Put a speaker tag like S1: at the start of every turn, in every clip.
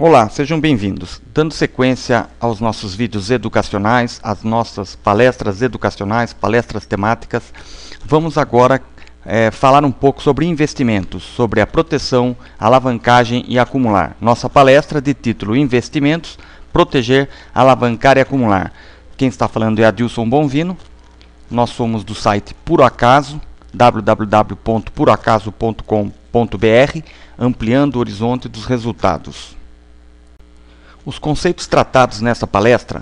S1: Olá, sejam bem-vindos. Dando sequência aos nossos vídeos educacionais, às nossas palestras educacionais, palestras temáticas, vamos agora falar um pouco sobre investimentos, sobre a proteção, alavancagem e acumular. Nossa palestra de título Investimentos, Proteger, Alavancar e Acumular. Quem está falando é Adilson Bonvino. Nós somos do site Puro Acaso, www.puroacaso.com.br, ampliando o horizonte dos resultados. Os conceitos tratados nessa palestra,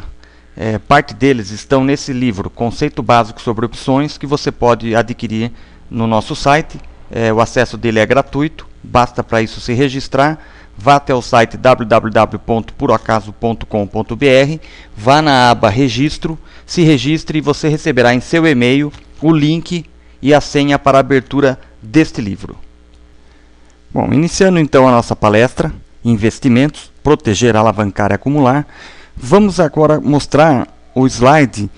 S1: parte deles estão nesse livro, Conceito Básico sobre Opções, que você pode adquirir no nosso site. O acesso dele é gratuito, basta para isso se registrar. Vá até o site www.puroacaso.com.br, vá na aba Registro, se registre e você receberá em seu e-mail o link e a senha para a abertura deste livro. Bom, iniciando então a nossa palestra, Investimentos, Proteger, Alavancar e Acumular, vamos agora mostrar o slide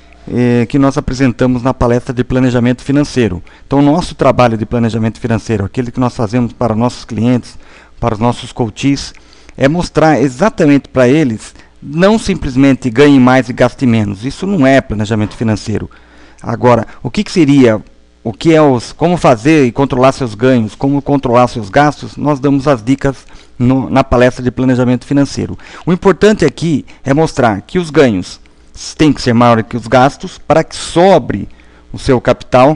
S1: que nós apresentamos na palestra de planejamento financeiro. Então, o nosso trabalho de planejamento financeiro, aquele que nós fazemos para nossos clientes, para os nossos coaches, é mostrar exatamente para eles, não simplesmente ganhe mais e gaste menos. Isso não é planejamento financeiro. Agora, o que seria, como fazer e controlar seus ganhos, como controlar seus gastos, nós damos as dicas na palestra de planejamento financeiro. O importante aqui é mostrar que os ganhos têm que ser maiores que os gastos para que sobre o seu capital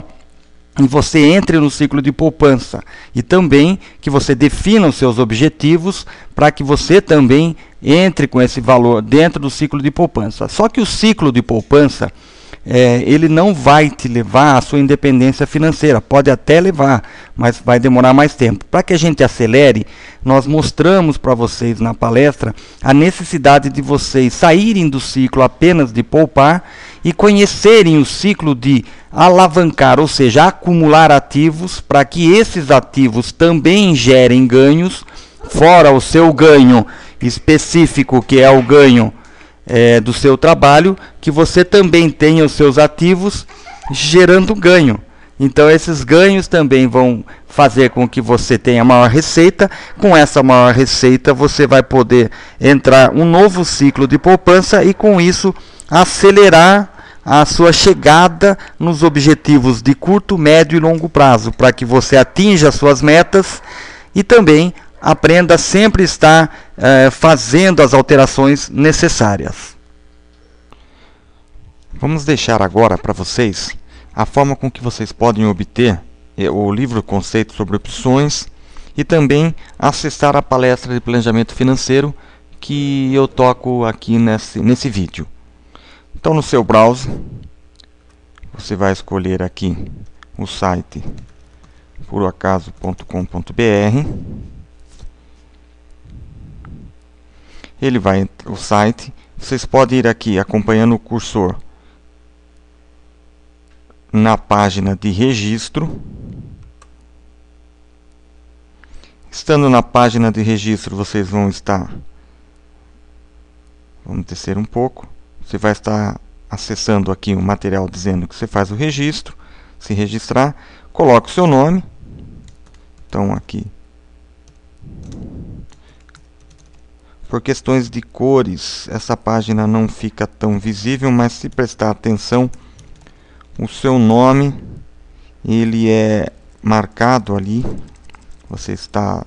S1: e você entre no ciclo de poupança. E também que você defina os seus objetivos para que você também entre com esse valor dentro do ciclo de poupança. Só que o ciclo de poupança ele não vai te levar à sua independência financeira. Pode até levar, mas vai demorar mais tempo. Para que a gente acelere, nós mostramos para vocês na palestra a necessidade de vocês saírem do ciclo apenas de poupar e conhecerem o ciclo de alavancar, ou seja, acumular ativos, para que esses ativos também gerem ganhos, fora o seu ganho específico, que é o ganho do seu trabalho, que você também tenha os seus ativos gerando ganho. Então esses ganhos também vão fazer com que você tenha maior receita. Com essa maior receita você vai poder entrar um novo ciclo de poupança e com isso acelerar a sua chegada nos objetivos de curto, médio e longo prazo, para que você atinja as suas metas e também aprenda a sempre estar fazendo as alterações necessárias. Vamos deixar agora para vocês a forma com que vocês podem obter o livro Conceito sobre Opções e também acessar a palestra de planejamento financeiro que eu toco aqui nesse vídeo. Então, no seu browser, você vai escolher aqui o site puroacaso.com.br. O site, vocês podem ir aqui acompanhando o cursor na página de registro. Estando na página de registro, vocês vão estar, vamos descer um pouco, você vai estar acessando aqui um material dizendo que você faz o registro, se registrar, coloque o seu nome. Então aqui, por questões de cores, essa página não fica tão visível, mas se prestar atenção, o seu nome, ele é marcado ali. Você está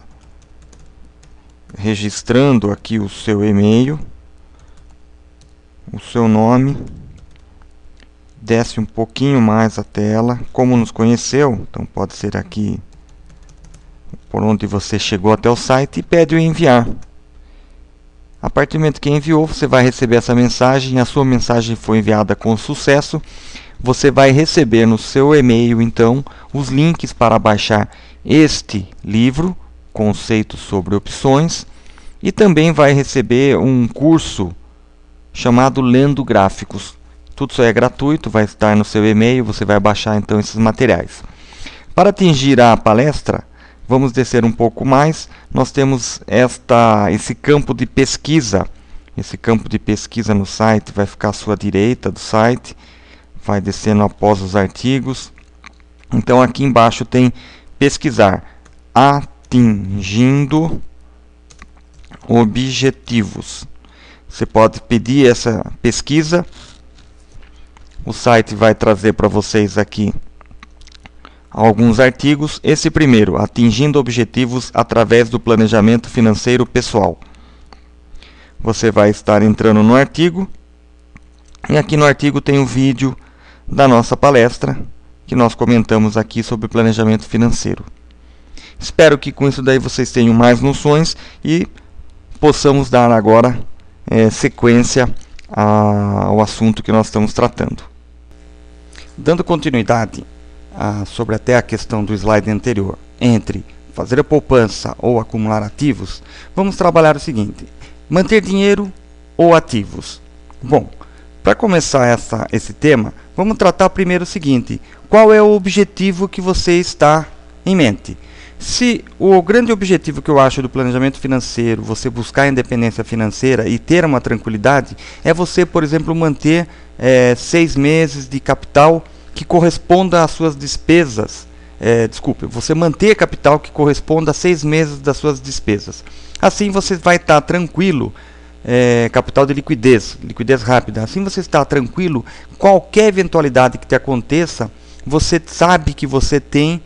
S1: registrando aqui o seu e-mail, o seu nome, desce um pouquinho mais a tela, como nos conheceu, então pode ser aqui por onde você chegou até o site e pede o enviar. A partir do momento que enviou, você vai receber essa mensagem. A sua mensagem foi enviada com sucesso. Você vai receber no seu e-mail, então, os links para baixar este livro, Conceitos sobre Opções, e também vai receber um curso chamado Lendo Gráficos. Tudo isso é gratuito, vai estar no seu e-mail, você vai baixar então esses materiais. Para atingir a palestra, vamos descer um pouco mais. Nós temos esse campo de pesquisa. Esse campo de pesquisa no site vai ficar à sua direita do site. Vai descendo após os artigos. Então aqui embaixo tem pesquisar. Atingindo objetivos. Você pode pedir essa pesquisa. O site vai trazer para vocês aqui alguns artigos. Esse primeiro, atingindo objetivos através do planejamento financeiro pessoal. Você vai estar entrando no artigo. E aqui no artigo tem um vídeo da nossa palestra que nós comentamos aqui sobre planejamento financeiro. Espero que com isso daí vocês tenham mais noções e possamos dar agora sequência ao assunto que nós estamos tratando. Dando continuidade sobre até a questão do slide anterior, entre fazer a poupança ou acumular ativos, vamos trabalhar o seguinte: manter dinheiro ou ativos? Bom, para começar esse tema, vamos tratar primeiro o seguinte: qual é o objetivo que você está em mente? Se o grande objetivo que eu acho do planejamento financeiro, você buscar a independência financeira e ter uma tranquilidade, é você, por exemplo, manter 6 meses de capital que corresponda às suas despesas. Você manter capital que corresponda a 6 meses das suas despesas. Assim você vai estar tranquilo. Capital de liquidez rápida. Assim você está tranquilo. Qualquer eventualidade que te aconteça, você sabe que você tem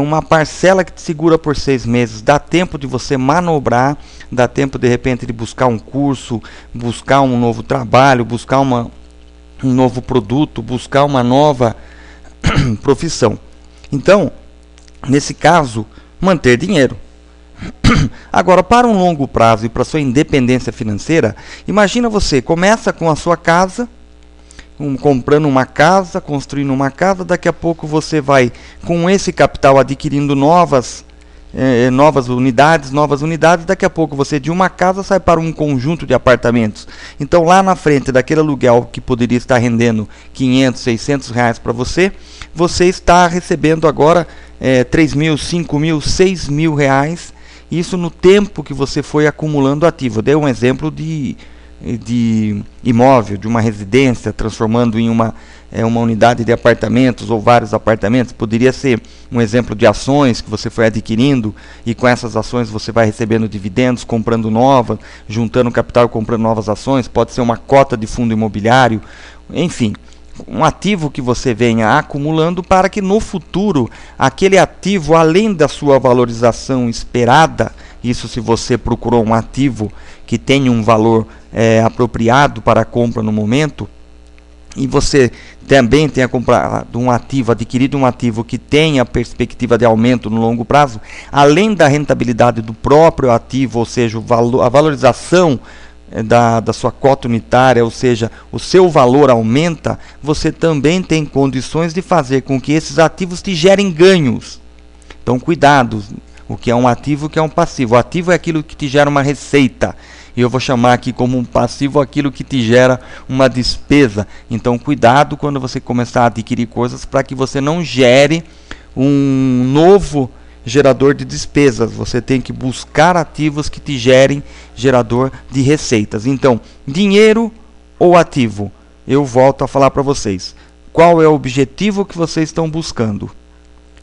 S1: uma parcela que te segura por 6 meses. Dá tempo de você manobrar, dá tempo de repente de buscar um curso, buscar um novo trabalho, buscar um novo produto, buscar uma nova profissão. Então, nesse caso, manter dinheiro. Agora, para um longo prazo e para sua independência financeira, imagina você começa com a sua casa, comprando uma casa, construindo uma casa, daqui a pouco você vai com esse capital adquirindo novas unidades, daqui a pouco você de uma casa sai para um conjunto de apartamentos. Então lá na frente daquele aluguel que poderia estar rendendo 500, 600 reais para você, você está recebendo agora 3 mil, 5 mil, 6 mil reais. Isso no tempo que você foi acumulando ativo. Eu dei um exemplo de imóvel, de uma residência, transformando em uma unidade de apartamentos ou vários apartamentos. Poderia ser um exemplo de ações que você foi adquirindo e com essas ações você vai recebendo dividendos, comprando novas, juntando capital e comprando novas ações. Pode ser uma cota de fundo imobiliário, enfim, um ativo que você venha acumulando para que no futuro aquele ativo, além da sua valorização esperada, isso se você procurou um ativo que tenha um valor apropriado para a compra no momento, e você também tenha comprado um ativo, adquirido um ativo que tenha perspectiva de aumento no longo prazo, além da rentabilidade do próprio ativo, ou seja, a valorização da sua cota unitária, ou seja, o seu valor aumenta, você também tem condições de fazer com que esses ativos te gerem ganhos. Então, cuidado, o que é um ativo e o que é um passivo. O ativo é aquilo que te gera uma receita, e eu vou chamar aqui como um passivo aquilo que te gera uma despesa. Então, cuidado quando você começar a adquirir coisas para que você não gere um novo gerador de despesas. Você tem que buscar ativos que te gerem gerador de receitas. Então, dinheiro ou ativo? Eu volto a falar para vocês. Qual é o objetivo que vocês estão buscando?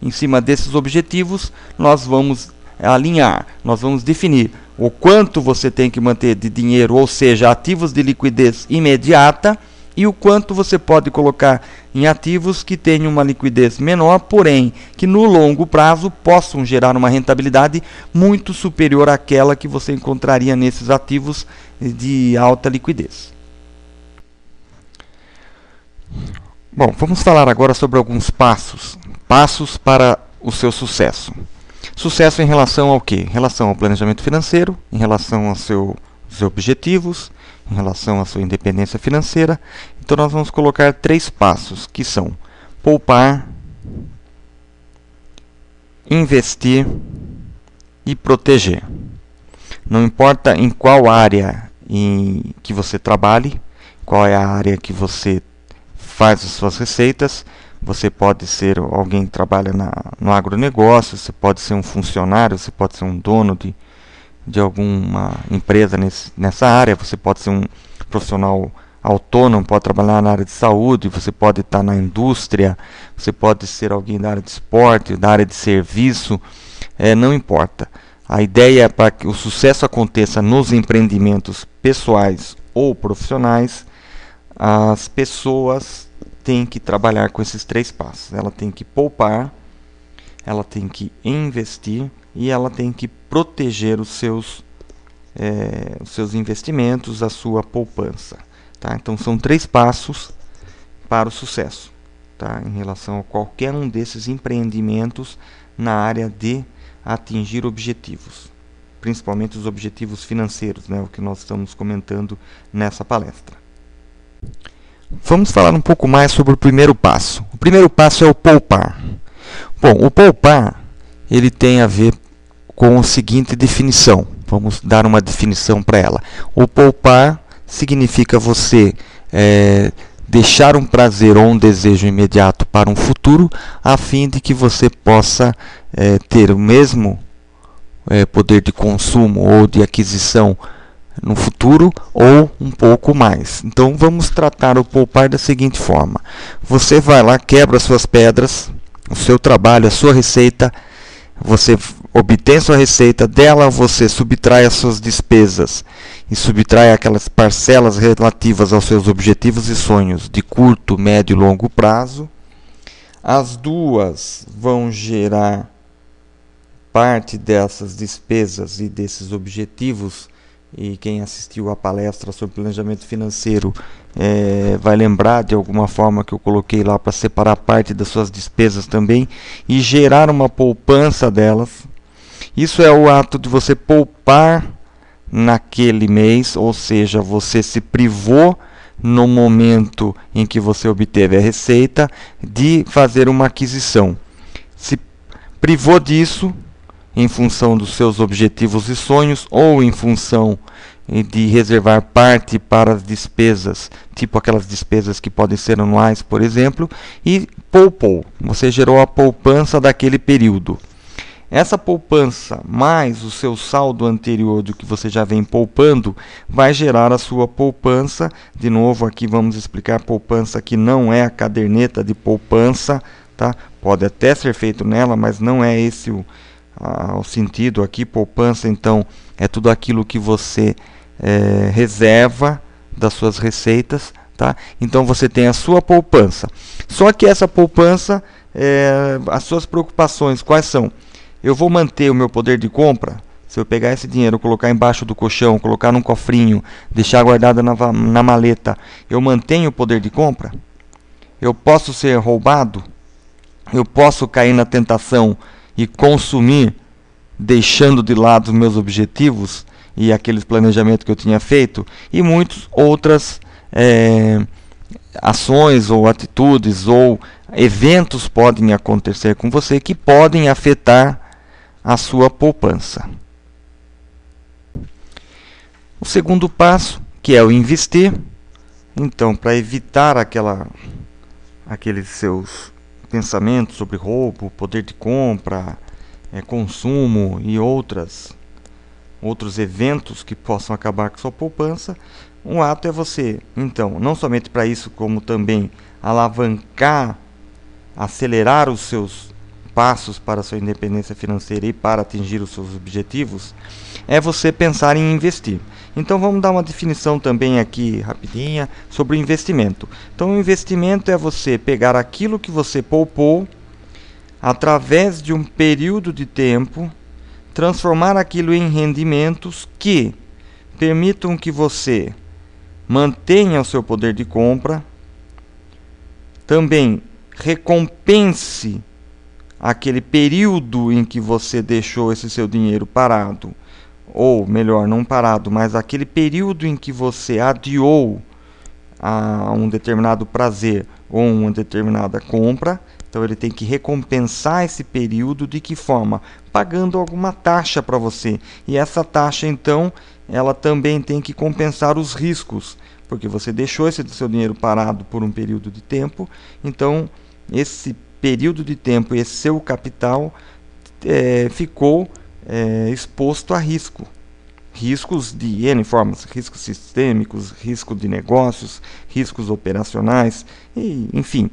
S1: Em cima desses objetivos, nós vamos alinhar, nós vamos definir o quanto você tem que manter de dinheiro, ou seja, ativos de liquidez imediata, e o quanto você pode colocar em ativos que tenham uma liquidez menor, porém que no longo prazo possam gerar uma rentabilidade muito superior àquela que você encontraria nesses ativos de alta liquidez. Bom, vamos falar agora sobre alguns passos para o seu sucesso. Sucesso em relação ao quê? Em relação ao planejamento financeiro, em relação aos seus objetivos, em relação à sua independência financeira. Então nós vamos colocar 3 passos, que são poupar, investir e proteger. Não importa em qual área que você trabalhe, qual é a área que você faz as suas receitas. Você pode ser alguém que trabalha no agronegócio, você pode ser um funcionário, você pode ser um dono de alguma empresa nessa área, você pode ser um profissional autônomo, pode trabalhar na área de saúde, você pode estar na indústria, você pode ser alguém da área de esporte, da área de serviço, não importa. A ideia é para que o sucesso aconteça nos empreendimentos pessoais ou profissionais, as pessoas têm que trabalhar com esses 3 passos. Ela tem que poupar, ela tem que investir e ela tem que proteger os seus investimentos, a sua poupança. Tá? Então são 3 passos para o sucesso, tá? Em relação a qualquer um desses empreendimentos na área de atingir objetivos, principalmente os objetivos financeiros, né? O que nós estamos comentando nessa palestra. Vamos falar um pouco mais sobre o primeiro passo. O primeiro passo é o poupar. Bom, o poupar ele tem a ver com a seguinte definição. Vamos dar uma definição para ela. O poupar significa você deixar um prazer ou um desejo imediato para um futuro, a fim de que você possa ter o mesmo poder de consumo ou de aquisição no futuro ou um pouco mais. Então vamos tratar o poupar da seguinte forma: você vai lá, quebra suas pedras, o seu trabalho, a sua receita, você obtém sua receita, dela você subtrai as suas despesas e subtrai aquelas parcelas relativas aos seus objetivos e sonhos de curto, médio e longo prazo. As duas vão gerar parte dessas despesas e desses objetivos, e quem assistiu à palestra sobre planejamento financeiro vai lembrar de alguma forma que eu coloquei lá para separar parte das suas despesas também e gerar uma poupança delas. Isso é o ato de você poupar naquele mês, ou seja, você se privou no momento em que você obteve a receita de fazer uma aquisição. Se privou disso em função dos seus objetivos e sonhos ou em função de reservar parte para as despesas, tipo aquelas despesas que podem ser anuais, por exemplo, e poupou. Você gerou a poupança daquele período. Essa poupança mais o seu saldo anterior do que você já vem poupando vai gerar a sua poupança. De novo, aqui vamos explicar poupança que não é a caderneta de poupança, tá? Pode até ser feito nela, mas não é esse o sentido aqui. Poupança, então, é tudo aquilo que você reserva das suas receitas, tá? Então você tem a sua poupança. Só que essa poupança, as suas preocupações quais são? Eu vou manter o meu poder de compra? Se eu pegar esse dinheiro, colocar embaixo do colchão, colocar num cofrinho, deixar guardado na maleta, eu mantenho o poder de compra? Eu posso ser roubado? Eu posso cair na tentação e consumir, deixando de lado os meus objetivos e aqueles planejamentos que eu tinha feito? E muitas outras ações ou atitudes ou eventos podem acontecer com você que podem afetar a sua poupança. O segundo passo, que é o investir. Então, para evitar aqueles seus pensamentos sobre roubo, poder de compra, consumo e outros eventos que possam acabar com sua poupança, um ato é você, então, não somente para isso, como também alavancar, acelerar os seus passos para a sua independência financeira e para atingir os seus objetivos, é você pensar em investir. Então vamos dar uma definição também aqui rapidinha sobre o investimento. Então o investimento é você pegar aquilo que você poupou através de um período de tempo, transformar aquilo em rendimentos que permitam que você mantenha o seu poder de compra, também recompense aquele período em que você deixou esse seu dinheiro parado, ou melhor, não parado, mas aquele período em que você adiou a um determinado prazer ou uma determinada compra. Então ele tem que recompensar esse período. De que forma? Pagando alguma taxa para você. E essa taxa, então, ela também tem que compensar os riscos, porque você deixou esse seu dinheiro parado por um período de tempo. Então esse período de tempo e esse seu capital ficou exposto a riscos de N formas, riscos sistêmicos, risco de negócios, riscos operacionais, e, enfim,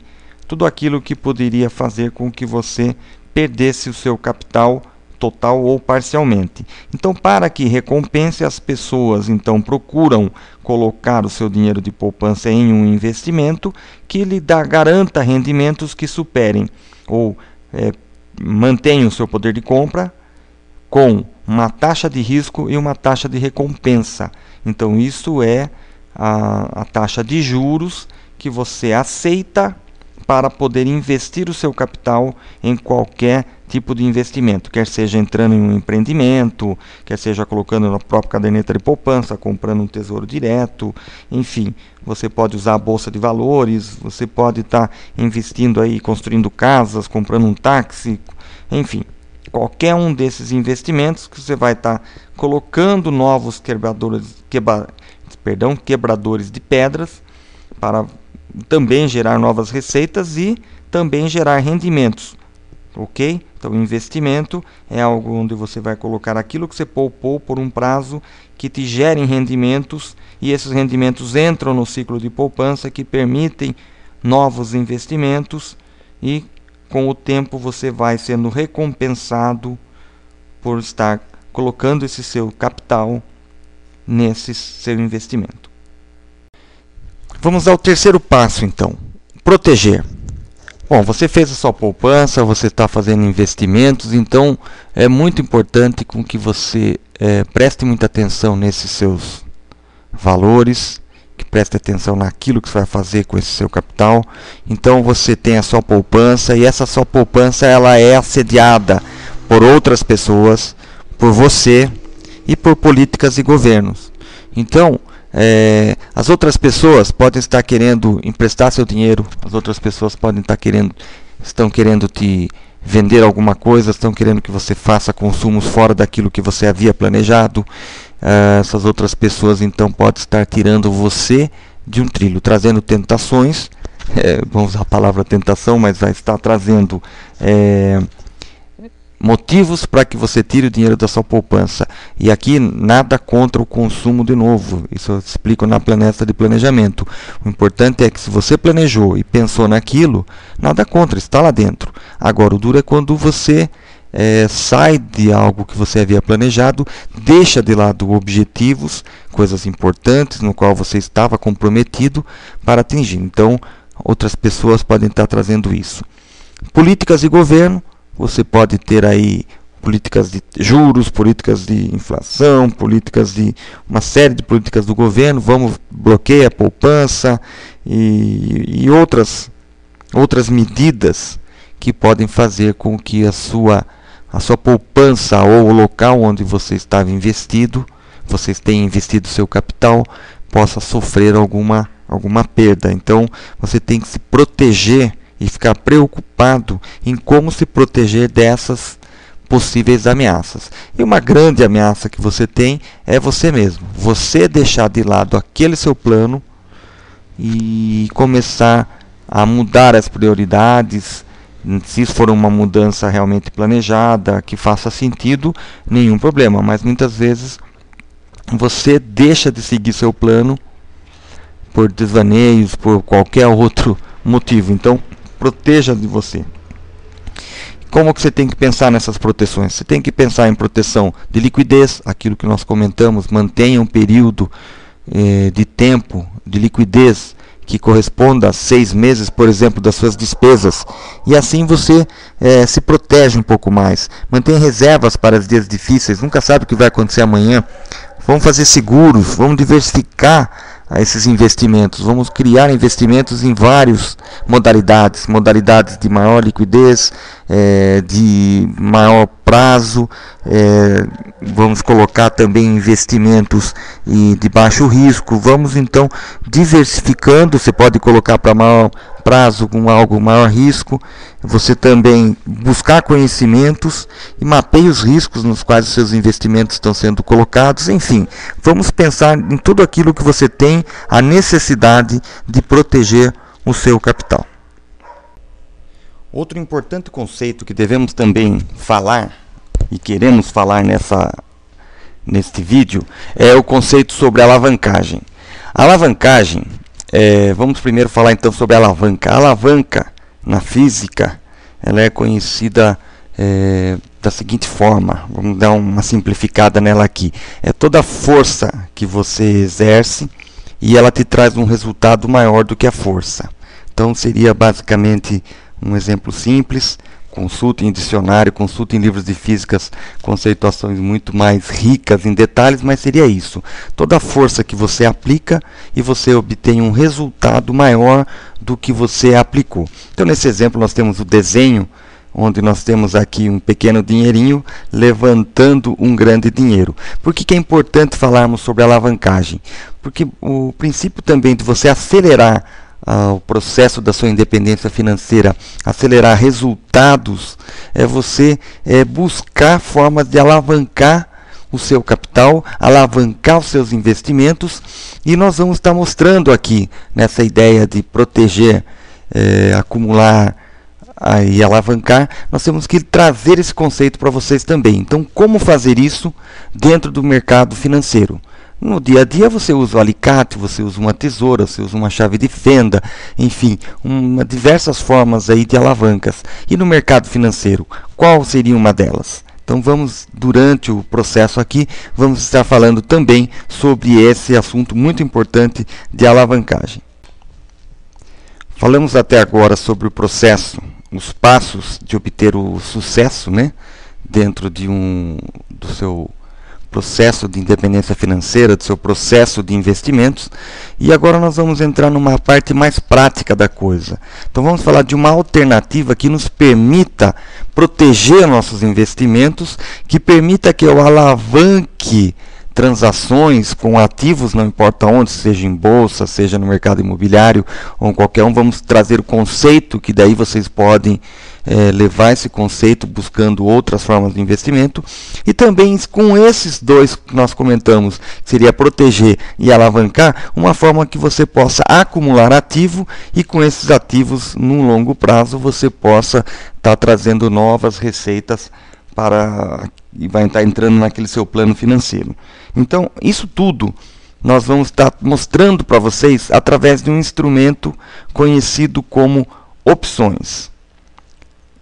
S1: tudo aquilo que poderia fazer com que você perdesse o seu capital total ou parcialmente. Então, para que recompense, as pessoas então procuram colocar o seu dinheiro de poupança em um investimento que lhe garanta rendimentos que superem ou mantenham o seu poder de compra com uma taxa de risco e uma taxa de recompensa. Então, isso é a taxa de juros que você aceita para poder investir o seu capital em qualquer tipo de investimento, quer seja entrando em um empreendimento, quer seja colocando na própria caderneta de poupança, comprando um tesouro direto, enfim, você pode usar a bolsa de valores, você pode estar investindo aí, construindo casas, comprando um táxi, enfim, qualquer um desses investimentos que você vai estar colocando novos quebradores de pedras para também gerar novas receitas e também gerar rendimentos, ok? Então, investimento é algo onde você vai colocar aquilo que você poupou por um prazo que te gerem rendimentos, e esses rendimentos entram no ciclo de poupança que permitem novos investimentos, e com o tempo você vai sendo recompensado por estar colocando esse seu capital nesse seu investimento. Vamos ao terceiro passo, então, proteger. Bom, você fez a sua poupança, você está fazendo investimentos, então é muito importante com que você preste muita atenção nesses seus valores, que preste atenção naquilo que você vai fazer com esse seu capital. Então você tem a sua poupança, e essa sua poupança ela é assediada por outras pessoas, por você e por políticas e governos. Então, as outras pessoas podem estar querendo emprestar seu dinheiro, as outras pessoas estão querendo te vender alguma coisa, estão querendo que você faça consumos fora daquilo que você havia planejado. Essas outras pessoas então podem estar tirando você de um trilho, trazendo tentações, vamos usar a palavra tentação, mas vai estar trazendo motivos para que você tire o dinheiro da sua poupança. E aqui nada contra o consumo de novo, isso eu explico na palestra de planejamento. O importante é que se você planejou e pensou naquilo, nada contra, está lá dentro. Agora o duro é quando você sai de algo que você havia planejado, deixa de lado objetivos, coisas importantes no qual você estava comprometido para atingir. Então outras pessoas podem estar trazendo isso. Políticas de governo. Você pode ter aí políticas de juros, políticas de inflação, uma série de políticas do governo, bloqueia a poupança e outras medidas que podem fazer com que a sua poupança ou o local onde você estava investido, vocês tenham investido seu capital, possa sofrer alguma perda. Então você tem que se proteger e ficar preocupado em como se proteger dessas possíveis ameaças. E uma grande ameaça que você tem é você mesmo. Você deixar de lado aquele seu plano e começar a mudar as prioridades. Se isso for uma mudança realmente planejada, que faça sentido, nenhum problema. Mas muitas vezes você deixa de seguir seu plano por desvaneios, por qualquer outro motivo. Então, proteja de você. Como que você tem que pensar nessas proteções? Você tem que pensar em proteção de liquidez, aquilo que nós comentamos, mantenha um período de tempo de liquidez que corresponda a 6 meses, por exemplo, das suas despesas. E assim você se protege um pouco mais. Mantenha reservas para os dias difíceis, nunca sabe o que vai acontecer amanhã. Vamos fazer seguros, vamos diversificar esses investimentos, vamos criar investimentos em várias modalidades de maior liquidez, de maior prazo, vamos colocar também investimentos de baixo risco. Vamos então diversificando, você pode colocar para maior prazo com algo maior risco, você também buscar conhecimentos e mapeie os riscos nos quais os seus investimentos estão sendo colocados. Enfim, vamos pensar em tudo aquilo que você tem a necessidade de proteger o seu capital. Outro importante conceito que devemos também falar e queremos falar neste vídeo é o conceito sobre alavancagem. A alavancagem, vamos primeiro falar então sobre a alavanca. A alavanca na física, ela é conhecida da seguinte forma, vamos dar uma simplificada nela aqui. É toda a força que você exerce e ela te traz um resultado maior do que a força. Então seria basicamente um exemplo simples. Consultem em dicionário, consultem em livros de físicas, conceituações muito mais ricas em detalhes, mas seria isso. Toda a força que você aplica e você obtém um resultado maior do que você aplicou. Então nesse exemplo nós temos o desenho, onde nós temos aqui um pequeno dinheirinho levantando um grande dinheiro. Por que é importante falarmos sobre alavancagem? Porque o princípio também de você acelerar o processo da sua independência financeira, acelerar resultados, é você buscar formas de alavancar o seu capital, alavancar os seus investimentos, e nós vamos estar mostrando aqui, nessa ideia de proteger, acumular e alavancar, nós temos que trazer esse conceito para vocês também. Então, como fazer isso dentro do mercado financeiro? No dia a dia você usa o alicate, você usa uma tesoura, você usa uma chave de fenda, enfim, diversas formas aí de alavancas. E no mercado financeiro, qual seria uma delas? Então vamos, durante o processo aqui, vamos estar falando também sobre esse assunto muito importante de alavancagem. Falamos até agora sobre o processo, os passos de obter o sucesso, né, dentro do seu processo de independência financeira, do seu processo de investimentos, e agora nós vamos entrar numa parte mais prática da coisa. Então vamos falar de uma alternativa que nos permita proteger nossos investimentos, que permita que eu alavanque transações com ativos, não importa onde, seja em bolsa, seja no mercado imobiliário ou em qualquer um. Vamos trazer o conceito, que daí vocês podem levar esse conceito buscando outras formas de investimento, e também com esses dois que nós comentamos, que seria proteger e alavancar, uma forma que você possa acumular ativo, e com esses ativos, num longo prazo, você possa estar trazendo novas receitas e vai estar entrando naquele seu plano financeiro. Então, isso tudo nós vamos estar mostrando para vocês através de um instrumento conhecido como opções.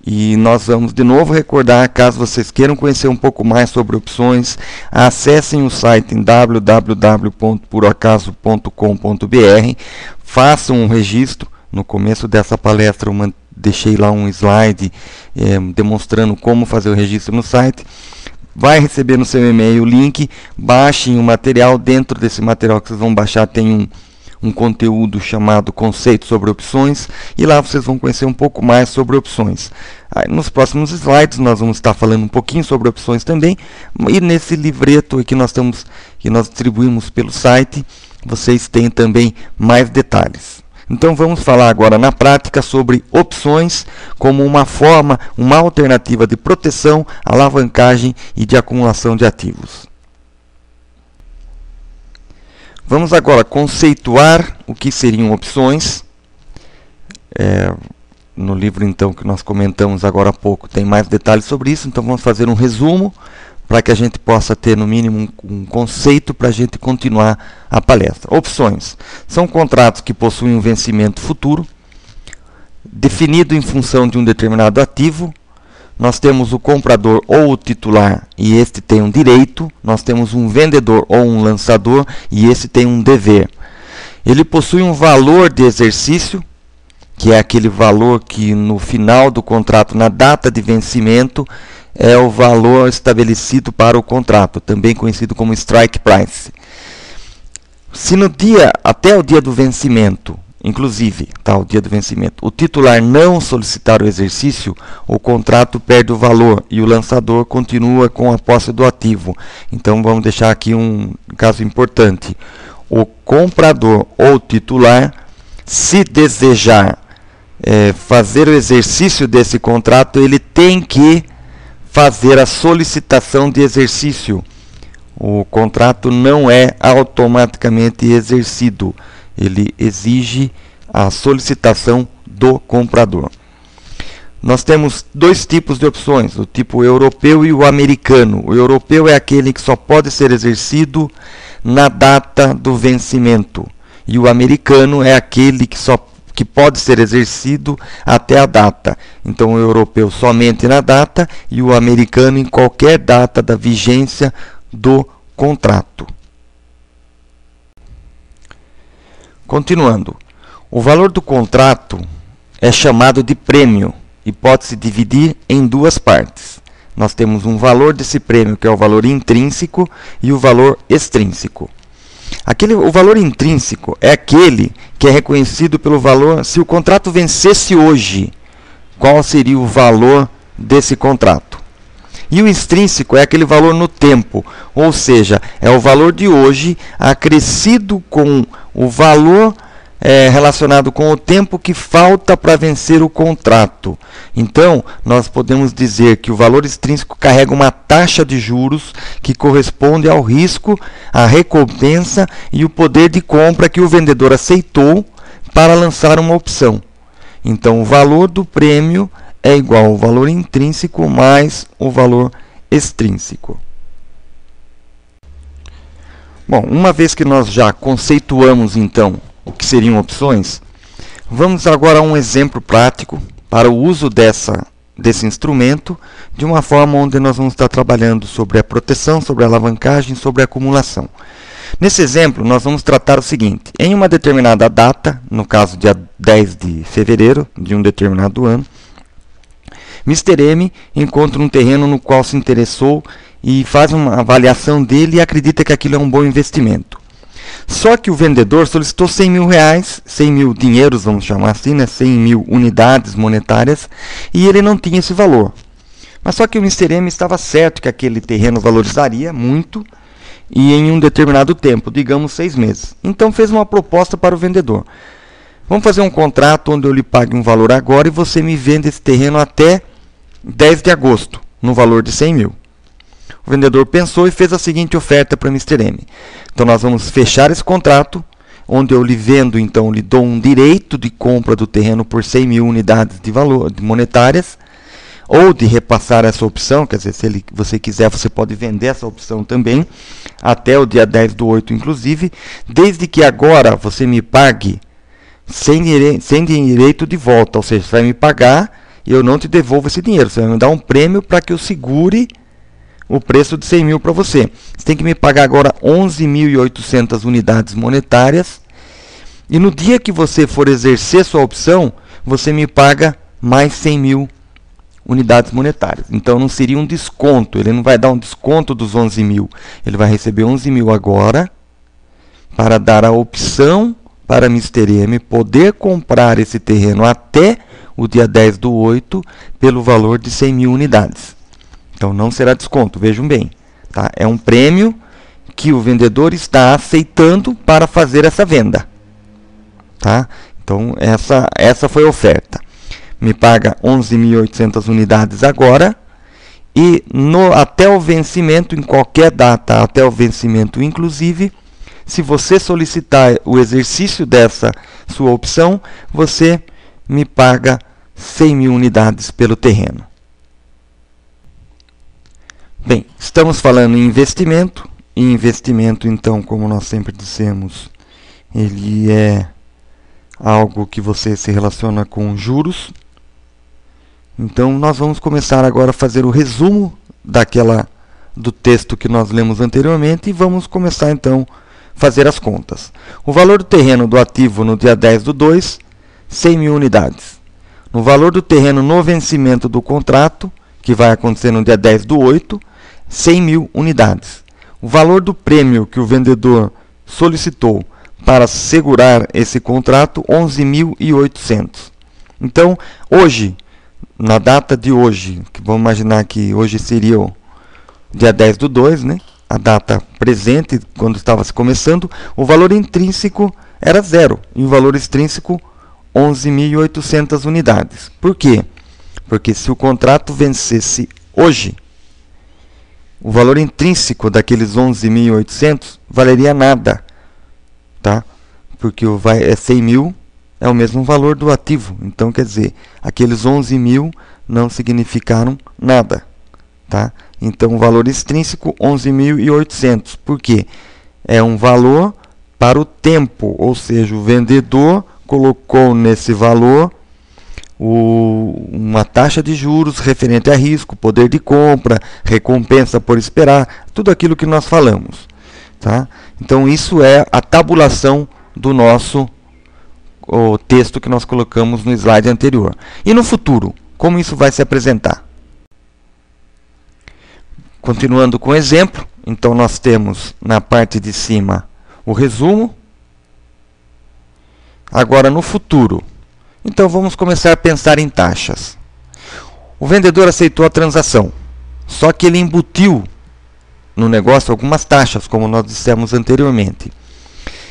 S1: E nós vamos de novo recordar, caso vocês queiram conhecer um pouco mais sobre opções, acessem o site em www.puracaso.com.br, façam um registro. No começo dessa palestra eu deixei lá um slide demonstrando como fazer o registro no site. Vai receber no seu e-mail o link, baixem o material. Dentro desse material que vocês vão baixar tem um conteúdo chamado Conceito sobre Opções, e lá vocês vão conhecer um pouco mais sobre opções. Aí, nos próximos slides nós vamos estar falando um pouquinho sobre opções também, e nesse livreto que nós distribuímos pelo site, vocês têm também mais detalhes. Então vamos falar agora na prática sobre opções como uma forma, uma alternativa de proteção, alavancagem e de acumulação de ativos. Vamos agora conceituar o que seriam opções. No livro então que nós comentamos agora há pouco tem mais detalhes sobre isso, então vamos fazer um resumo para que a gente possa ter no mínimo um conceito para a gente continuar a palestra. Opções são contratos que possuem um vencimento futuro, definido em função de um determinado ativo. Nós temos o comprador ou o titular, e este tem um direito. Nós temos um vendedor ou um lançador, e esse tem um dever. Ele possui um valor de exercício, que é aquele valor que no final do contrato, na data de vencimento, é o valor estabelecido para o contrato, também conhecido como strike price. Se até o dia do vencimento, inclusive, o dia do vencimento, o titular não solicitar o exercício, o contrato perde o valor e o lançador continua com a posse do ativo. Então vamos deixar aqui um caso importante. O comprador ou titular, se desejar fazer o exercício desse contrato, ele tem que fazer a solicitação de exercício. O contrato não é automaticamente exercido. Ele exige a solicitação do comprador. Nós temos dois tipos de opções, o tipo europeu e o americano. O europeu é aquele que só pode ser exercido na data do vencimento. E o americano é aquele que só que pode ser exercido até a data. Então, o europeu somente na data e o americano em qualquer data da vigência do contrato. Continuando, o valor do contrato é chamado de prêmio e pode se dividir em duas partes. Nós temos um valor desse prêmio, que é o valor intrínseco, e o valor extrínseco. O valor intrínseco é aquele que é reconhecido pelo valor. Se o contrato vencesse hoje, qual seria o valor desse contrato? E o extrínseco é aquele valor no tempo, ou seja, é o valor de hoje acrescido com o valor relacionado com o tempo que falta para vencer o contrato. Então, nós podemos dizer que o valor extrínseco carrega uma taxa de juros que corresponde ao risco, à recompensa e o poder de compra que o vendedor aceitou para lançar uma opção. Então, o valor do prêmio é igual ao valor intrínseco mais o valor extrínseco. Bom, uma vez que nós já conceituamos, então, o que seriam opções, vamos agora a um exemplo prático para o uso desse instrumento, de uma forma onde nós vamos estar trabalhando sobre a proteção, sobre a alavancagem, sobre a acumulação. Nesse exemplo, nós vamos tratar o seguinte: em uma determinada data, no caso dia 10 de fevereiro de um determinado ano, Mr. M encontra um terreno no qual se interessou e faz uma avaliação dele e acredita que aquilo é um bom investimento. Só que o vendedor solicitou 100 mil reais, 100 mil dinheiros, vamos chamar assim, né? 100 mil unidades monetárias, e ele não tinha esse valor. Mas só que o Mr. M estava certo que aquele terreno valorizaria muito e em um determinado tempo, digamos 6 meses. Então fez uma proposta para o vendedor. Vamos fazer um contrato onde eu lhe pague um valor agora e você me vende esse terreno até 10 de agosto, no valor de 100 mil. O vendedor pensou e fez a seguinte oferta para Mr. M. Então, nós vamos fechar esse contrato, onde eu lhe vendo, então, lhe dou um direito de compra do terreno por 100 mil unidades de valor monetárias, ou de repassar essa opção, quer dizer, se você quiser, você pode vender essa opção também, até o dia 10/8, inclusive, desde que agora você me pague sem direito de volta, ou seja, você vai me pagar e eu não te devolvo esse dinheiro, você vai me dar um prêmio para que eu segure o preço de 100 mil para você. Você tem que me pagar agora 11.800 unidades monetárias. E no dia que você for exercer sua opção, você me paga mais 100 mil unidades monetárias. Então não seria um desconto. Ele não vai dar um desconto dos 11 mil. Ele vai receber 11 mil agora para dar a opção para Mr. M poder comprar esse terreno até o dia 10/8 pelo valor de 100 mil unidades. Então, não será desconto, vejam bem. Tá? É um prêmio que o vendedor está aceitando para fazer essa venda. Tá? Então, essa foi a oferta. Me paga 11.800 unidades agora e até o vencimento, em qualquer data, até o vencimento inclusive, se você solicitar o exercício dessa sua opção, você me paga 100 mil unidades pelo terreno. Bem, estamos falando em investimento. E investimento, então, como nós sempre dissemos, ele é algo que você se relaciona com juros. Então, nós vamos começar agora a fazer o resumo do texto que nós lemos anteriormente e vamos começar, então, a fazer as contas. O valor do terreno do ativo no dia 10/2, 100 mil unidades. No valor do terreno no vencimento do contrato, que vai acontecer no dia 10/8, 100 mil unidades. O valor do prêmio que o vendedor solicitou para segurar esse contrato, 11.800. Então, hoje, na data de hoje, que vamos imaginar que hoje seria o dia 10/2, né? A data presente, quando estava se começando, o valor intrínseco era 0 e o valor extrínseco 11.800 unidades. Por quê? Porque se o contrato vencesse hoje, o valor intrínseco daqueles 11.800 valeria nada, tá? Porque 100 mil é o mesmo valor do ativo. Então, quer dizer, aqueles 11 mil não significaram nada, tá? Então, o valor extrínseco, 11.800. Por quê? É um valor para o tempo, ou seja, o vendedor colocou nesse valor uma taxa de juros referente a risco, poder de compra, recompensa por esperar, tudo aquilo que nós falamos. Tá? Então isso é a tabulação do nosso texto que nós colocamos no slide anterior. E no futuro, como isso vai se apresentar? Continuando com o exemplo, então nós temos na parte de cima o resumo. Agora no futuro, então vamos começar a pensar em taxas. O vendedor aceitou a transação, só que ele embutiu no negócio algumas taxas, como nós dissemos anteriormente.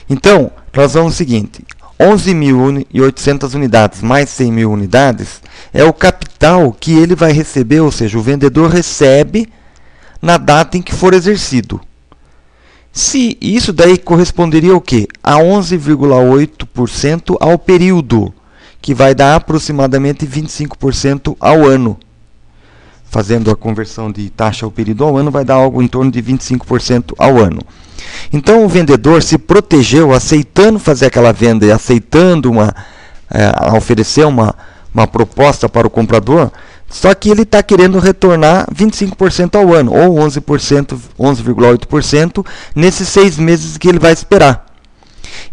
S1: Então, nós vamos o seguinte: 11.800 unidades mais 100.000 unidades é o capital que ele vai receber, ou seja, o vendedor recebe na data em que for exercido. Se isso daí corresponderia ao quê? A 11,8% ao período, que vai dar aproximadamente 25% ao ano. Fazendo a conversão de taxa ao período ao ano, vai dar algo em torno de 25% ao ano. Então o vendedor se protegeu aceitando fazer aquela venda e aceitando oferecer uma proposta para o comprador, só que ele está querendo retornar 25% ao ano, ou 11,8% nesses 6 meses que ele vai esperar.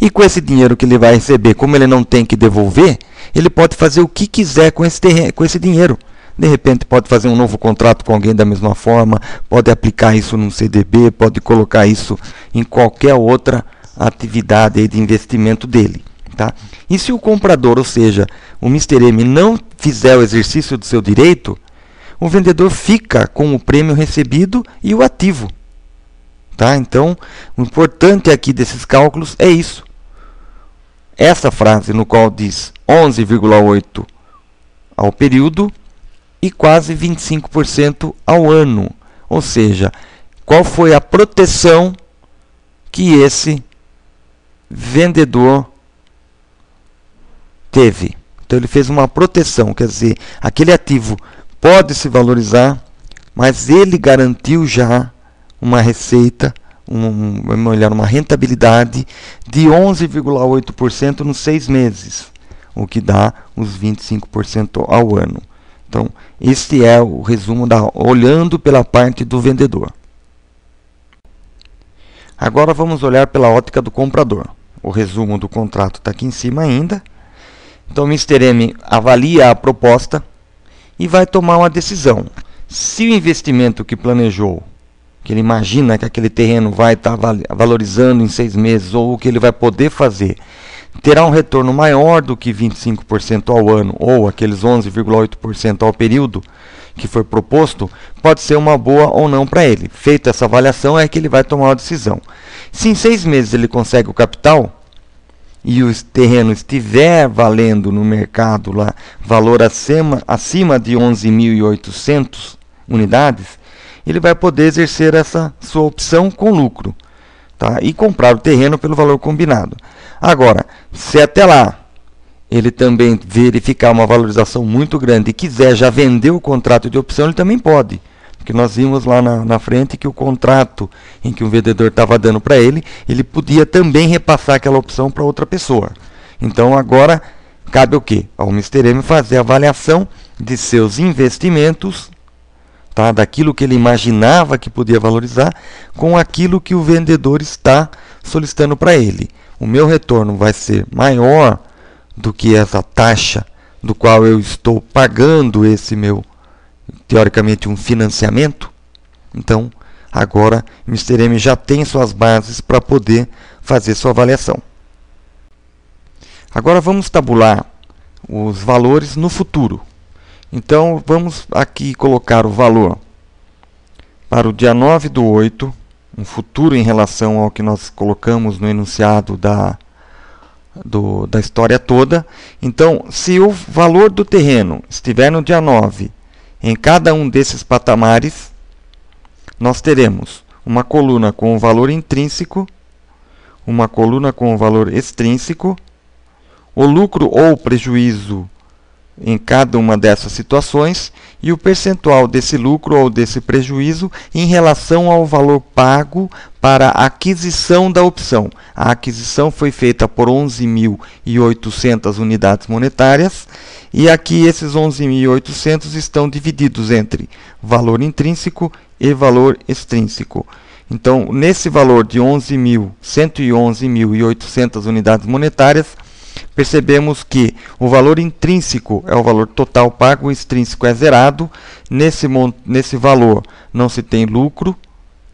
S1: E com esse dinheiro que ele vai receber, como ele não tem que devolver, ele pode fazer o que quiser com esse dinheiro. De repente pode fazer um novo contrato com alguém da mesma forma, pode aplicar isso num CDB, pode colocar isso em qualquer outra atividade aí de investimento dele. Tá? E se o comprador, ou seja, o Mr. M, não fizer o exercício do seu direito, o vendedor fica com o prêmio recebido e o ativo. Tá? Então, o importante aqui desses cálculos é isso. Essa frase no qual diz 11,8% ao período e quase 25% ao ano. Ou seja, qual foi a proteção que esse vendedor teve? Então ele fez uma proteção, quer dizer, aquele ativo pode se valorizar, mas ele garantiu já uma receita, uma rentabilidade de 11,8% nos 6 meses, o que dá os 25% ao ano. Então, este é o resumo olhando pela parte do vendedor. Agora vamos olhar pela ótica do comprador. O resumo do contrato está aqui em cima ainda. Então, o Mr. M avalia a proposta e vai tomar uma decisão. Se o investimento que planejou, que ele imagina que aquele terreno vai estar valorizando em 6 meses, ou o que ele vai poder fazer, terá um retorno maior do que 25% ao ano, ou aqueles 11,8% ao período que foi proposto, pode ser uma boa ou não para ele. Feita essa avaliação, é que ele vai tomar uma decisão. Se em 6 meses ele consegue o capital, e o terreno estiver valendo no mercado lá, valor acima de 11.800 unidades, ele vai poder exercer essa sua opção com lucro, tá? E comprar o terreno pelo valor combinado. Agora, se até lá ele também verificar uma valorização muito grande e quiser já vender o contrato de opção, ele também pode. Porque nós vimos lá na frente que o contrato em que o vendedor estava dando para ele, ele podia também repassar aquela opção para outra pessoa. Então agora cabe o quê? Ao Mr. M fazer a avaliação de seus investimentos, tá? Daquilo que ele imaginava que podia valorizar, com aquilo que o vendedor está solicitando para ele. O meu retorno vai ser maior do que essa taxa do qual eu estou pagando esse meu, teoricamente, um financiamento. Então, agora, o Mr. M já tem suas bases para poder fazer sua avaliação. Agora vamos tabular os valores no futuro. Então, vamos aqui colocar o valor para o dia 9/8, um futuro em relação ao que nós colocamos no enunciado da história toda. Então, se o valor do terreno estiver no dia 9, em cada um desses patamares, nós teremos uma coluna com o valor intrínseco, uma coluna com o valor extrínseco, o lucro ou prejuízo em cada uma dessas situações e o percentual desse lucro ou desse prejuízo em relação ao valor pago para a aquisição da opção. A aquisição foi feita por 11.800 unidades monetárias e aqui esses 11.800 estão divididos entre valor intrínseco e valor extrínseco. Então, nesse valor de 111.800 unidades monetárias, percebemos que o valor intrínseco é o valor total pago, o extrínseco é zerado. Nesse valor não se tem lucro,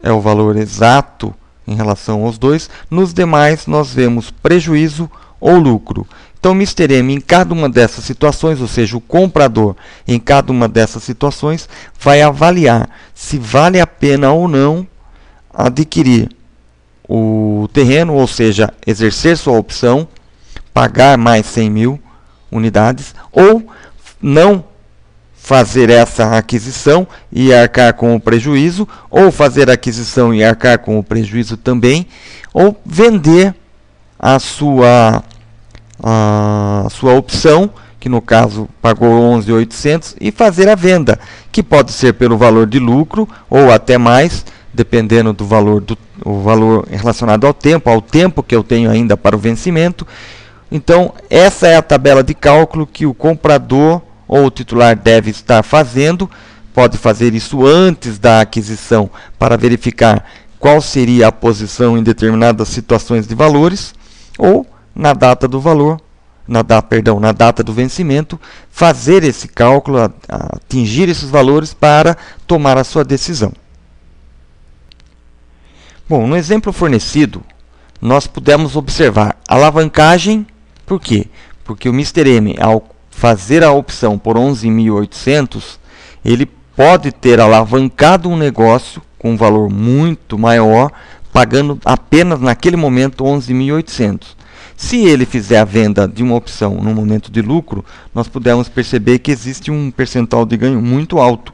S1: é o valor exato em relação aos dois. Nos demais, nós vemos prejuízo ou lucro. Então, o Mr. M, em cada uma dessas situações, ou seja, o comprador, em cada uma dessas situações, vai avaliar se vale a pena ou não adquirir o terreno, ou seja, exercer sua opção, pagar mais 100.000 unidades, ou não fazer essa aquisição e arcar com o prejuízo, ou fazer a aquisição e arcar com o prejuízo também, ou vender a sua opção, que no caso pagou 11.800, e fazer a venda, que pode ser pelo valor de lucro ou até mais, dependendo do valor, o valor relacionado ao tempo que eu tenho ainda para o vencimento. Então, essa é a tabela de cálculo que o comprador ou o titular deve estar fazendo. Pode fazer isso antes da aquisição para verificar qual seria a posição em determinadas situações de valores, ou na data do valor, na data do vencimento, fazer esse cálculo, atingir esses valores para tomar a sua decisão. Bom, no exemplo fornecido, nós pudemos observar alavancagem. Por quê? Porque o Mr. M, ao fazer a opção por 11.800, ele pode ter alavancado um negócio com um valor muito maior, pagando apenas naquele momento 11.800. Se ele fizer a venda de uma opção no momento de lucro, nós podemos perceber que existe um percentual de ganho muito alto.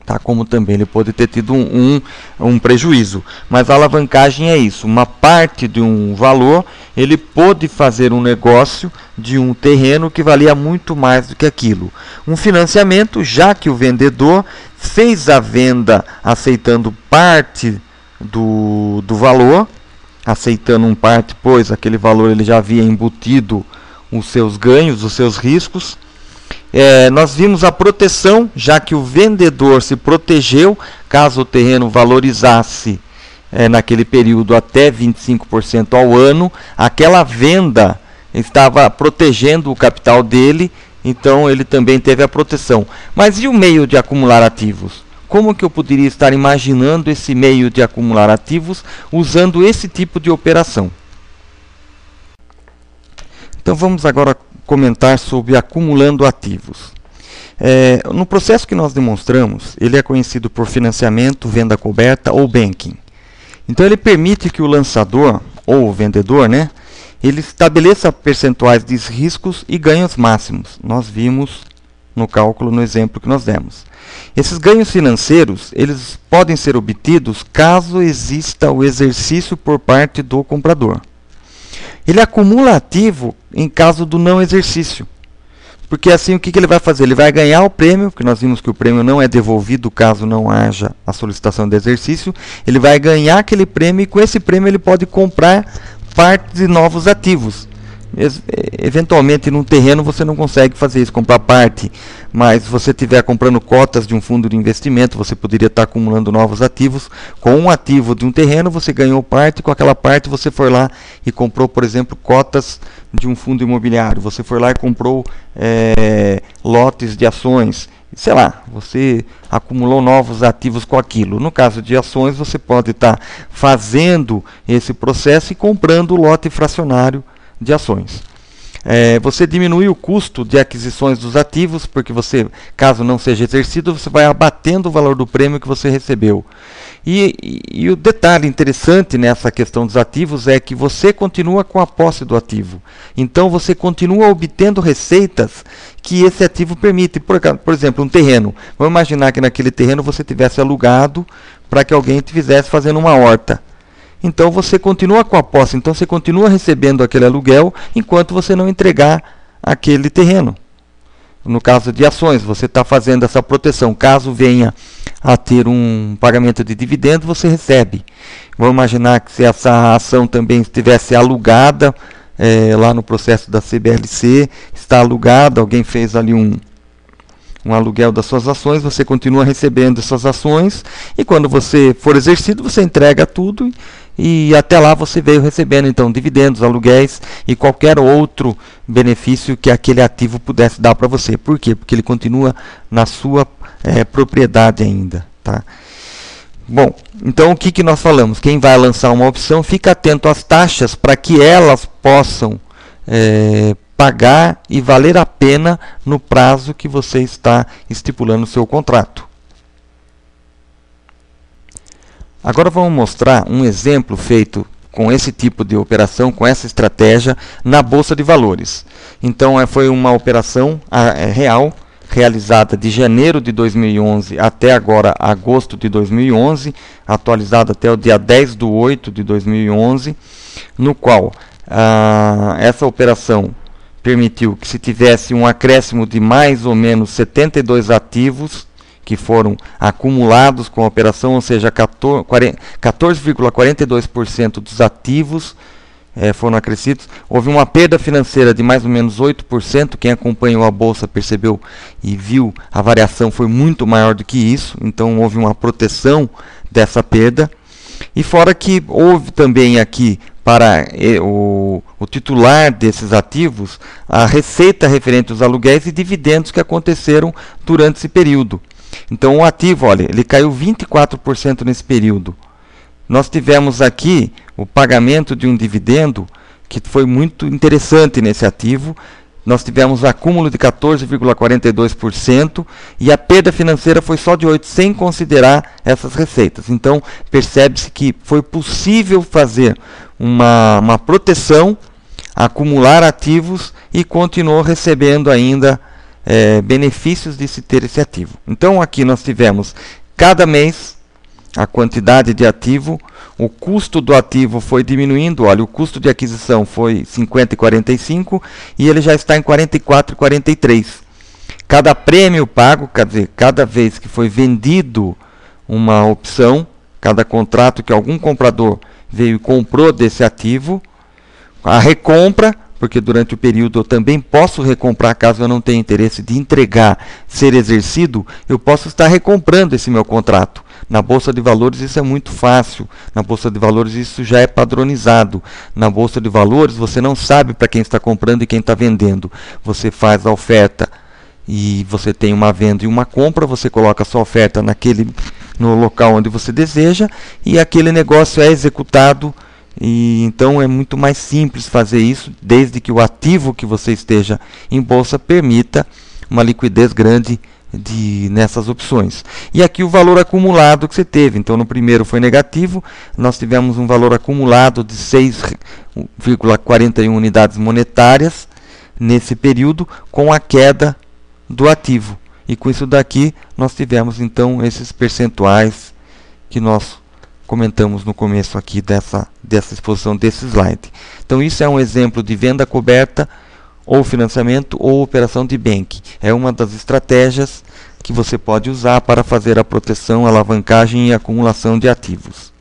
S1: Tá? Como também ele pode ter tido um prejuízo. Mas a alavancagem é isso. Uma parte de um valor, ele pôde fazer um negócio de um terreno que valia muito mais do que aquilo. Um financiamento, já que o vendedor fez a venda aceitando parte do valor, aceitando parte, pois aquele valor ele já havia embutido os seus ganhos, os seus riscos. Nós vimos a proteção, já que o vendedor se protegeu caso o terreno valorizasse naquele período até 25% ao ano. Aquela venda estava protegendo o capital dele, então ele também teve a proteção. Mas e o meio de acumular ativos? Como que eu poderia estar imaginando esse meio de acumular ativos usando esse tipo de operação? Então vamos agora comentar sobre acumulando ativos. No processo que nós demonstramos, ele é conhecido por financiamento, venda coberta ou banking. Então ele permite que o lançador ou o vendedor, ele estabeleça percentuais de riscos e ganhos máximos. Nós vimos no cálculo, no exemplo que nós demos. Esses ganhos financeiros, eles podem ser obtidos caso exista o exercício por parte do comprador. Ele acumula ativo em caso do não exercício. Porque assim, o que ele vai fazer? Ele vai ganhar o prêmio, porque nós vimos que o prêmio não é devolvido caso não haja a solicitação de exercício. Ele vai ganhar aquele prêmio e com esse prêmio ele pode comprar parte de novos ativos. Eventualmente, num terreno você não consegue fazer isso, comprar parte, mas se você estiver comprando cotas de um fundo de investimento, você poderia estar acumulando novos ativos. Com um ativo de um terreno, você ganhou parte, com aquela parte você foi lá e comprou, por exemplo, cotas de um fundo imobiliário, você foi lá e comprou lotes de ações, sei lá, você acumulou novos ativos com aquilo. No caso de ações, você pode estar fazendo esse processo e comprando o lote fracionário de ações. Você diminui o custo de aquisições dos ativos, porque você, caso não seja exercido, você vai abatendo o valor do prêmio que você recebeu. E o detalhe interessante nessa questão dos ativos é que você continua com a posse do ativo. Então você continua obtendo receitas que esse ativo permite. Por exemplo, um terreno. Vamos imaginar que naquele terreno você tivesse alugado para que alguém te fizesse fazendo uma horta. Então você continua com a posse, então você continua recebendo aquele aluguel enquanto você não entregar aquele terreno. no caso de ações, você está fazendo essa proteção. Caso venha a ter um pagamento de dividendo, você recebe. Vamos imaginar que se essa ação também estivesse alugada, lá no processo da CBLC, está alugada, alguém fez ali um aluguel das suas ações, você continua recebendo essas ações, e quando você for exercido, você entrega tudo, e até lá você veio recebendo então dividendos, aluguéis e qualquer outro benefício que aquele ativo pudesse dar para você. Por quê? Porque ele continua na sua propriedade ainda, tá? Bom, então o que nós falamos? Quem vai lançar uma opção, fica atento às taxas para que elas possam pagar e valer a pena no prazo que você está estipulando o seu contrato. Agora vamos mostrar um exemplo feito com esse tipo de operação, com essa estratégia, na Bolsa de Valores. Então foi uma operação real, realizada de janeiro de 2011 até agora agosto de 2011, atualizada até o dia 10/8 de 2011, no qual essa operação permitiu que se tivesse um acréscimo de mais ou menos 72 ativos que foram acumulados com a operação, ou seja, 14,42% dos ativos foram acrescidos. Houve uma perda financeira de mais ou menos 8%. Quem acompanhou a Bolsa percebeu e viu a variação foi muito maior do que isso, então houve uma proteção dessa perda. E fora que houve também aqui para o titular desses ativos a receita referente aos aluguéis e dividendos que aconteceram durante esse período. Então o ativo, olha, ele caiu 24% nesse período. Nós tivemos aqui o pagamento de um dividendo que foi muito interessante nesse ativo. Nós tivemos um acúmulo de 14,42% e a perda financeira foi só de 8%, sem considerar essas receitas. Então percebe-se que foi possível fazer uma proteção, acumular ativos e continuou recebendo ainda benefícios de se ter esse ativo. Então aqui nós tivemos cada mês a quantidade de ativo, o custo do ativo foi diminuindo. Olha, o custo de aquisição foi 50,45 e ele já está em 44,43. Cada prêmio pago, quer dizer, cada vez que foi vendido uma opção, cada contrato que algum comprador veio e comprou desse ativo, a recompra, porque durante o período eu também posso recomprar, caso eu não tenha interesse de entregar, ser exercido, eu posso estar recomprando esse meu contrato. Na Bolsa de Valores isso é muito fácil, na Bolsa de Valores isso já é padronizado. Na Bolsa de Valores você não sabe para quem está comprando e quem está vendendo. Você faz a oferta e você tem uma venda e uma compra, você coloca a sua oferta no local onde você deseja e aquele negócio é executado. E então é muito mais simples fazer isso, desde que o ativo que você esteja em bolsa permita uma liquidez grande nessas opções. E aqui o valor acumulado que você teve. Então no primeiro foi negativo, nós tivemos um valor acumulado de 6,41 unidades monetárias nesse período, com a queda do ativo. E com isso daqui nós tivemos então esses percentuais que nós comentamos no começo aqui dessa exposição desse slide. Então isso é um exemplo de venda coberta, ou financiamento, ou operação de bank. É uma das estratégias que você pode usar para fazer a proteção, alavancagem e acumulação de ativos.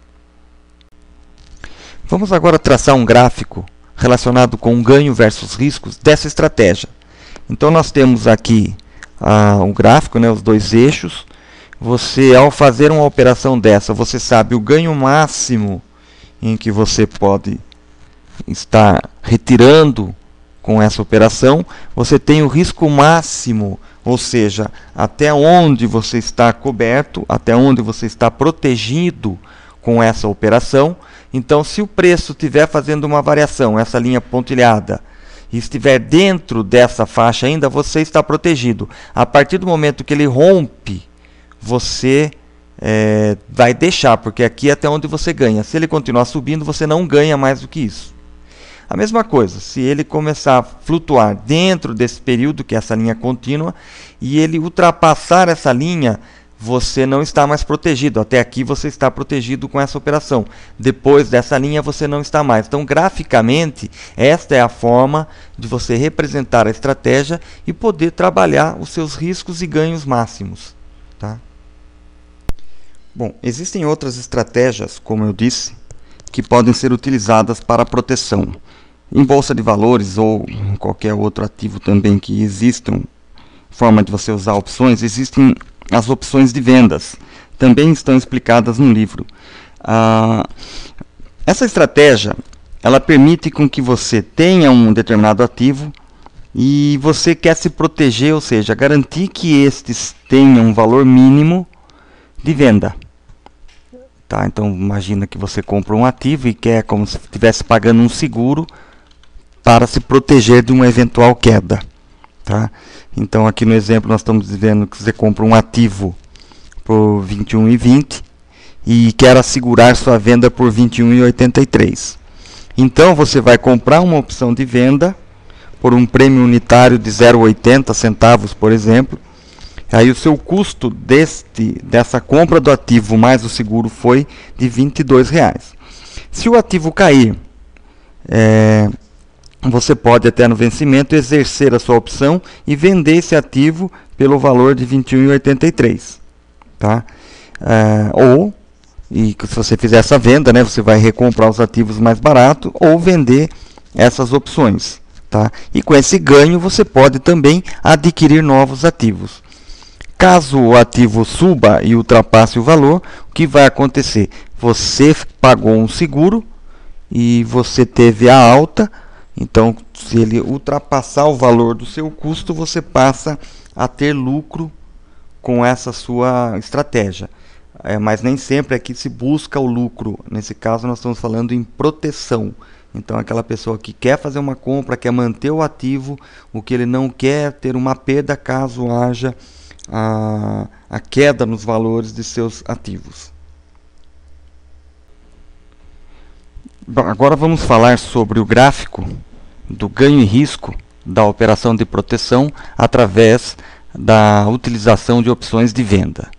S1: Vamos agora traçar um gráfico relacionado com ganho versus riscos dessa estratégia. Então nós temos aqui o gráfico, os dois eixos. Você, ao fazer uma operação dessa, você sabe o ganho máximo em que você pode estar retirando com essa operação. Você tem o risco máximo, ou seja, até onde você está coberto, até onde você está protegido com essa operação. Então, se o preço estiver fazendo uma variação, essa linha pontilhada, e estiver dentro dessa faixa ainda, você está protegido. A partir do momento que ele rompe, você vai deixar, porque aqui é até onde você ganha. Se ele continuar subindo, você não ganha mais do que isso. A mesma coisa, se ele começar a flutuar dentro desse período, que é essa linha contínua, e ele ultrapassar essa linha, você não está mais protegido. Até aqui você está protegido com essa operação. Depois dessa linha você não está mais. Então, graficamente, esta é a forma de você representar a estratégia e poder trabalhar os seus riscos e ganhos máximos. Tá? Bom, existem outras estratégias, como eu disse, que podem ser utilizadas para proteção. Em bolsa de valores ou em qualquer outro ativo também que existam, forma de você usar opções, existem as opções de vendas. Também estão explicadas no livro. Essa estratégia, ela permite com que você tenha um determinado ativo e você quer se proteger, ou seja, garantir que estes tenham um valor mínimo de venda. Tá? Então, imagina que você compra um ativo e quer como se estivesse pagando um seguro para se proteger de uma eventual queda. Tá? Então, aqui no exemplo, nós estamos dizendo que você compra um ativo por R$ 21,20 e quer assegurar sua venda por R$ 21,83. Então, você vai comprar uma opção de venda por um prêmio unitário de 0,80 centavos, por exemplo. Aí o seu custo dessa compra do ativo mais o seguro foi de R$ 22,00. Se o ativo cair, você pode até no vencimento exercer a sua opção e vender esse ativo pelo valor de R$ 21,83. Tá? E se você fizer essa venda, né, você vai recomprar os ativos mais barato ou vender essas opções. Tá? E com esse ganho você pode também adquirir novos ativos. Caso o ativo suba e ultrapasse o valor, o que vai acontecer? Você pagou um seguro e você teve a alta. Então, se ele ultrapassar o valor do seu custo, você passa a ter lucro com essa sua estratégia. Mas nem sempre aqui se busca o lucro. Nesse caso, nós estamos falando em proteção. Então, aquela pessoa que quer fazer uma compra, quer manter o ativo, o que ele não quer é ter uma perda caso haja a queda nos valores de seus ativos. Bom, agora vamos falar sobre o gráfico do ganho e risco da operação de proteção através da utilização de opções de venda.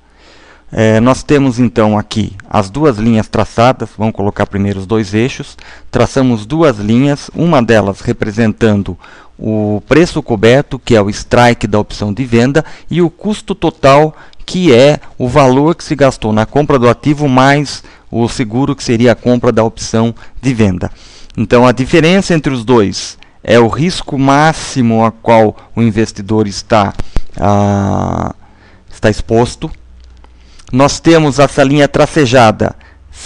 S1: Nós temos então aqui as duas linhas traçadas. Vamos colocar primeiro os dois eixos. Traçamos duas linhas, uma delas representando o preço coberto, que é o strike da opção de venda, e o custo total, que é o valor que se gastou na compra do ativo mais o seguro, que seria a compra da opção de venda. Então, a diferença entre os dois é o risco máximo a qual o investidor está exposto. Nós temos essa linha tracejada.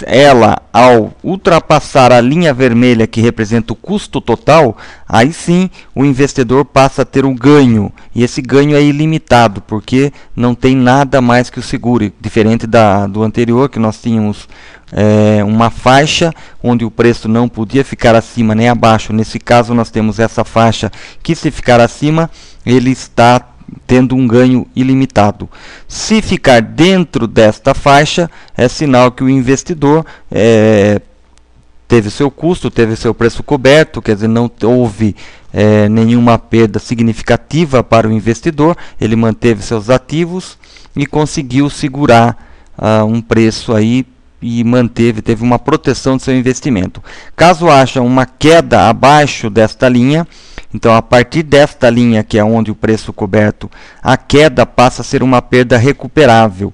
S1: Ela, ao ultrapassar a linha vermelha que representa o custo total, aí sim o investidor passa a ter um ganho. E esse ganho é ilimitado, porque não tem nada mais que o seguro. Diferente do anterior, que nós tínhamos uma faixa onde o preço não podia ficar acima nem abaixo. Nesse caso, nós temos essa faixa que, se ficar acima, ele está tendo um ganho ilimitado. Se ficar dentro desta faixa, é sinal que o investidor teve seu custo, teve seu preço coberto, quer dizer, não houve nenhuma perda significativa para o investidor, ele manteve seus ativos e conseguiu segurar um preço aí e teve uma proteção do seu investimento. Caso haja uma queda abaixo desta linha, então, a partir desta linha, que é onde o preço coberto, a queda passa a ser uma perda recuperável,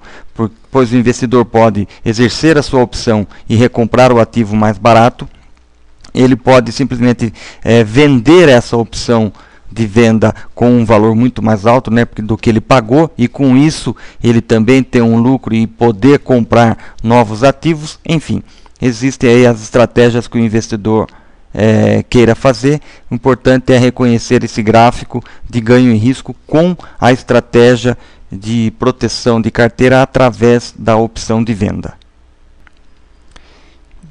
S1: pois o investidor pode exercer a sua opção e recomprar o ativo mais barato. Ele pode simplesmente vender essa opção de venda com um valor muito mais alto, né, do que ele pagou, e com isso ele também tem um lucro e poder comprar novos ativos. Enfim, existem aí as estratégias que o investidor queira fazer. O importante é reconhecer esse gráfico de ganho e risco com a estratégia de proteção de carteira através da opção de venda.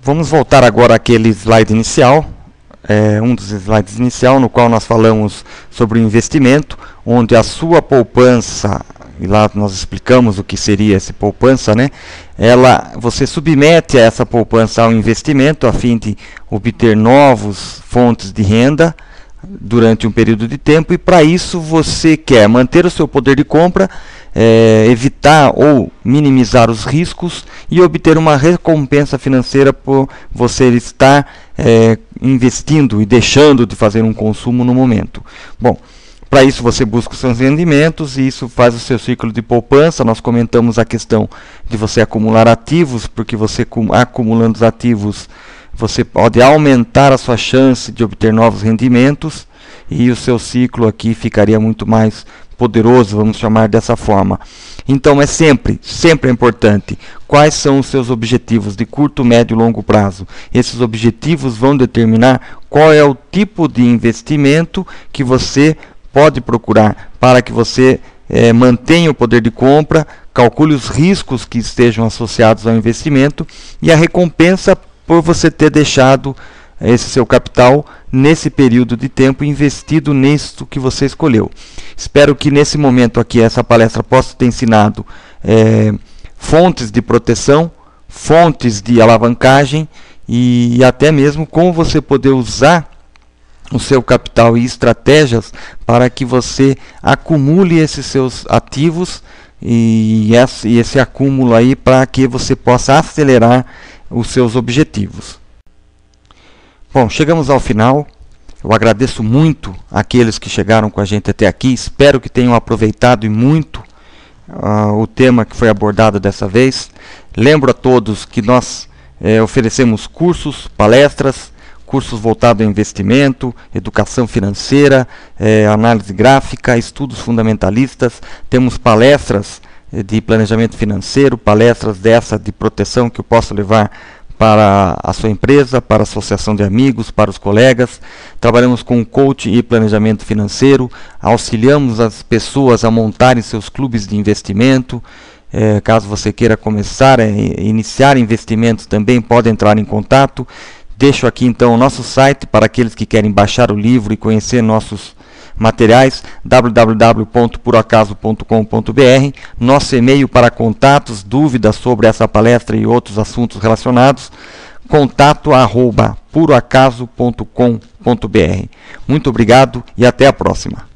S1: Vamos voltar agora àquele slide inicial, um dos slides inicial, no qual nós falamos sobre o investimento, onde a sua poupança, e lá nós explicamos o que seria essa poupança, né? Você submete essa poupança ao investimento a fim de obter novas fontes de renda durante um período de tempo, e para isso você quer manter o seu poder de compra, evitar ou minimizar os riscos e obter uma recompensa financeira por você estar investindo e deixando de fazer um consumo no momento. Bom, para isso você busca os seus rendimentos e isso faz o seu ciclo de poupança. Nós comentamos a questão de você acumular ativos, porque você acumulando os ativos, você pode aumentar a sua chance de obter novos rendimentos e o seu ciclo aqui ficaria muito mais poderoso, vamos chamar dessa forma. Então sempre é importante quais são os seus objetivos de curto, médio e longo prazo. Esses objetivos vão determinar qual é o tipo de investimento que você pode procurar para que você mantenha o poder de compra, calcule os riscos que estejam associados ao investimento e a recompensa por você ter deixado esse seu capital nesse período de tempo investido nisso que você escolheu. Espero que nesse momento aqui essa palestra possa ter ensinado fontes de proteção, fontes de alavancagem e até mesmo como você poder usar o seu capital e estratégias para que você acumule esses seus ativos e esse acúmulo aí para que você possa acelerar os seus objetivos. Bom, chegamos ao final. Eu agradeço muito àqueles que chegaram com a gente até aqui. Espero que tenham aproveitado e muito o tema que foi abordado dessa vez. Lembro a todos que nós oferecemos cursos, palestras, cursos voltados ao investimento, educação financeira, análise gráfica, estudos fundamentalistas. Temos palestras de planejamento financeiro, palestras de proteção que eu posso levar para a sua empresa, para a associação de amigos, para os colegas. Trabalhamos com coaching e planejamento financeiro, auxiliamos as pessoas a montarem seus clubes de investimento. Caso você queira começar a iniciar investimentos também, pode entrar em contato. Deixo aqui então o nosso site para aqueles que querem baixar o livro e conhecer nossos materiais, www.puroacaso.com.br. Nosso e-mail para contatos, dúvidas sobre essa palestra e outros assuntos relacionados, contato@puroacaso.com.br. Muito obrigado e até a próxima.